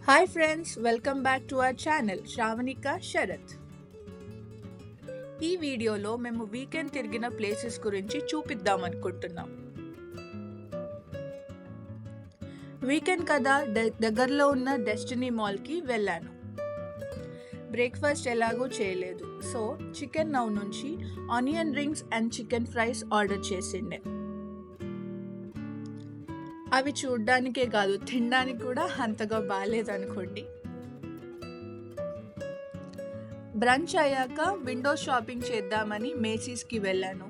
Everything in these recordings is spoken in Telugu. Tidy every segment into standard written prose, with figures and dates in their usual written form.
Hi friends, welcome back to our channel Shravnika Sharath. ఈ వీడియోలో మేము వీకెండ్ తిరిగిన ప్లేసెస్ గురించి చూపిద్దాం అనుకుంటున్నాం. వీకెండ్ కదా దగ్గరలో ఉన్న డెస్టినీ మాల్కి వెళ్ళాను. బ్రేక్ఫాస్ట్ ఎలాగో చేయలేదు, సో చికెన్ నౌ నుంచి onion rings and chicken fries order చేసిండే. అవి చూడ్డానికే కాదు, తినడానికి కూడా అంతగా బాగాలేదనుకోండి. బ్రంచ్ అయ్యాక విండో షాపింగ్ చేద్దామని మేసీస్కి వెళ్ళాను.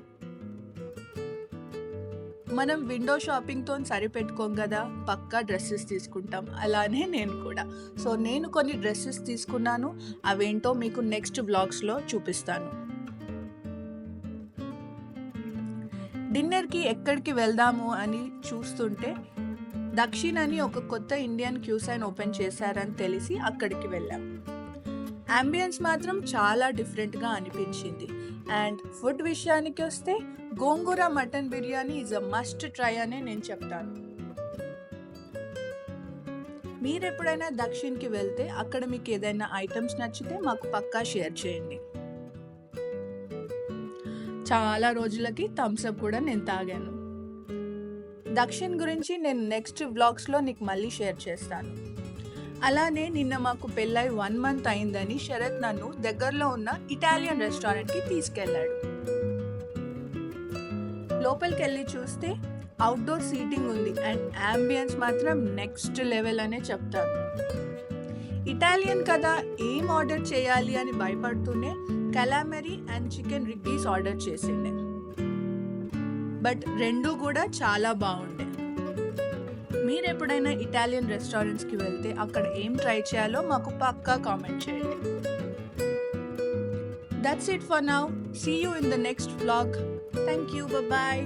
మనం విండో షాపింగ్తో సరిపెట్టుకోం కదా, పక్కా డ్రెస్సెస్ తీసుకుంటాం. అలానే నేను కూడా. సో నేను కొన్ని డ్రెస్సెస్ తీసుకున్నాను. అవేంటో మీకు నెక్స్ట్ వ్లాగ్స్లో చూపిస్తాను. డిన్నర్కి ఎక్కడికి వెళ్దాము అని చూస్తుంటే దక్షిణ్ అని ఒక కొత్త ఇండియన్ క్యూసైన్ ఓపెన్ చేశారని తెలిసి అక్కడికి వెళ్ళాం. అంబియన్స్ మాత్రం చాలా డిఫరెంట్గా అనిపించింది. అండ్ ఫుడ్ విషయానికి వస్తే gongura mutton biryani is a must try అనే నేను చెప్తాను. మీరు ఎప్పుడైనా దక్షిణ్కి వెళ్తే అక్కడ మీకు ఏదైనా ఐటమ్స్ నచ్చితే మాకు పక్కా షేర్ చేయండి. చాలా రోజులకి థమ్స్అప్ కూడా నేను తాగాను. దక్షిణ్ గురించి నేను నెక్స్ట్ వ్లాగ్స్లో నీకు మళ్ళీ షేర్ చేస్తాను. అలానే నిన్న మాకు పెళ్ళై 1 month అయిందని శరత్ నన్ను దగ్గరలో ఉన్న ఇటాలియన్ రెస్టారెంట్కి తీసుకెళ్ళాడు. లోపలికి వెళ్ళి చూస్తే అవుట్డోర్ సీటింగ్ ఉంది అండ్ అంబియన్స్ మాత్రం నెక్స్ట్ లెవెల్ అనే చెప్తాను. ఇటాలియన్ కదా, ఏం ఆర్డర్ చేయాలి అని భయపడుతూనే కలామరీ అండ్ చికెన్ రిగ్గీస్ ఆర్డర్ చేసిండే. బట్ రెండూ కూడా చాలా బాగుండే. మీరు ఎప్పుడైనా ఇటాలియన్ రెస్టారెంట్స్కి వెళ్తే అక్కడ ఏం ట్రై చేయాలో మాకు పక్కా కామెంట్ చేయండి. That's it for now. See you in the next vlog. Thank you. Bye-bye.